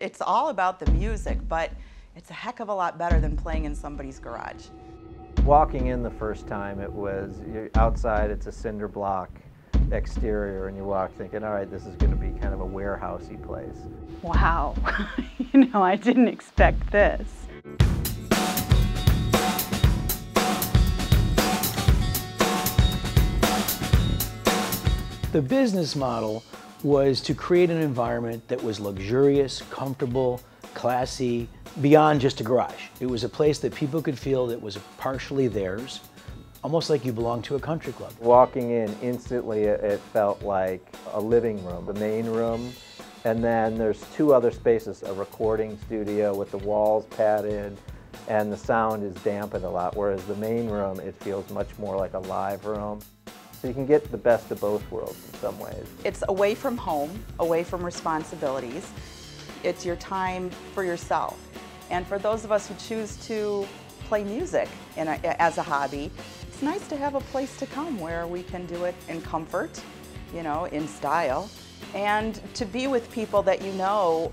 It's all about the music, but it's a heck of a lot better than playing in somebody's garage. Walking in the first time, you're outside, it's a cinder block exterior, and you walk thinking, all right, this is going to be kind of a warehousey place. Wow, I didn't expect this. The business model was to create an environment that was luxurious, comfortable, classy, beyond just a garage. It was a place that people could feel that was partially theirs, almost like you belonged to a country club. Walking in, instantly it felt like a living room, the main room, and then there's two other spaces, a recording studio with the walls padded, and the sound is dampened a lot, whereas the main room, it feels much more like a live room. So you can get the best of both worlds in some ways. It's away from home, away from responsibilities. It's your time for yourself. And for those of us who choose to play music as a hobby, it's nice to have a place to come where we can do it in comfort, in style, and to be with people that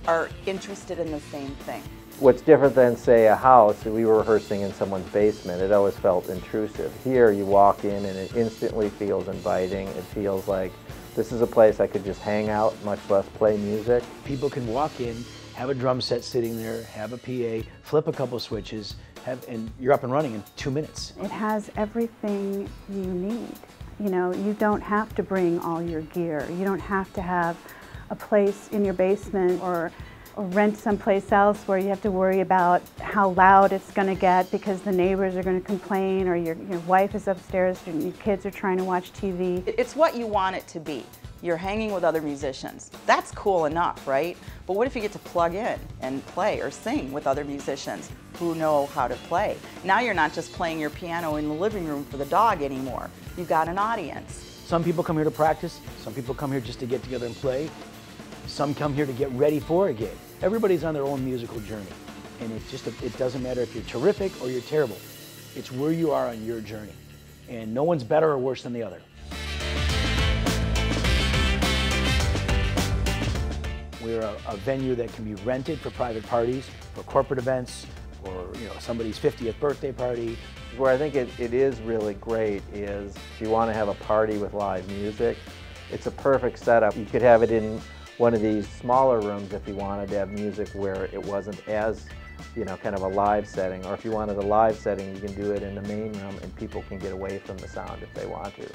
are interested in the same thing. What's different than, say, a house, we were rehearsing in someone's basement, it always felt intrusive. Here you walk in and it instantly feels inviting. It feels like this is a place I could just hang out, much less play music. People can walk in, have a drum set sitting there, have a PA, flip a couple switches, and you're up and running in 2 minutes. It has everything you need. You don't have to bring all your gear. You don't have to have a place in your basement or rent someplace else where you have to worry about how loud it's going to get because the neighbors are going to complain, or your wife is upstairs and your kids are trying to watch TV. It's what you want it to be. You're hanging with other musicians. That's cool enough, right? But what if you get to plug in and play or sing with other musicians who know how to play? Now you're not just playing your piano in the living room for the dog anymore. You've got an audience. Some people come here to practice, some people come here just to get together and play. Some come here to get ready for a gig. Everybody's on their own musical journey. And it doesn't matter if you're terrific or you're terrible. It's where you are on your journey. And no one's better or worse than the other. We're a venue that can be rented for private parties, for corporate events, or somebody's 50th birthday party. Where I think it is really great is if you want to have a party with live music, it's a perfect setup. You could have it in one of these smaller rooms if you wanted to have music where it wasn't as, kind of a live setting. Or if you wanted a live setting, you can do it in the main room and people can get away from the sound if they want to.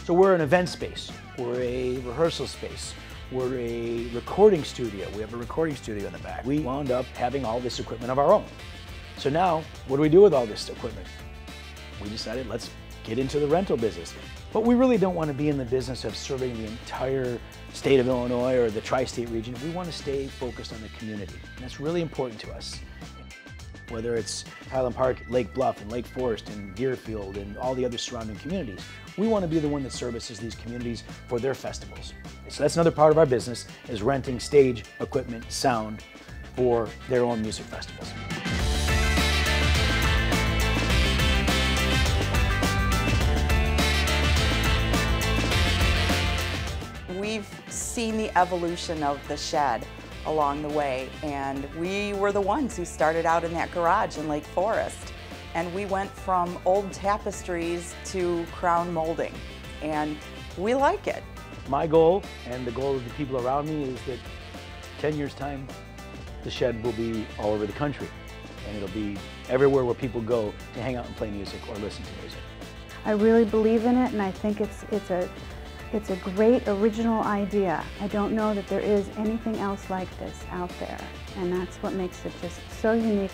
So we're an event space, we're a rehearsal space, we're a recording studio. We have a recording studio in the back. We wound up having all this equipment of our own. So now, what do we do with all this equipment? We decided, let's get into the rental business. But we really don't want to be in the business of serving the entire state of Illinois or the tri-state region. We want to stay focused on the community. And that's really important to us. Whether it's Highland Park, Lake Bluff, and Lake Forest, and Deerfield, and all the other surrounding communities, we want to be the one that services these communities for their festivals. So that's another part of our business, is renting stage, equipment, sound for their own music festivals. We've seen the evolution of the shed along the way, and we were the ones who started out in that garage in Lake Forest, and we went from old tapestries to crown molding, and we like it. My goal, and the goal of the people around me, is that 10 years' time, the shed will be all over the country, and it'll be everywhere where people go to hang out and play music or listen to music. I really believe in it, and I think it's a great original idea. I don't know that there is anything else like this out there, and that's what makes it just so unique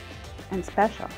and special.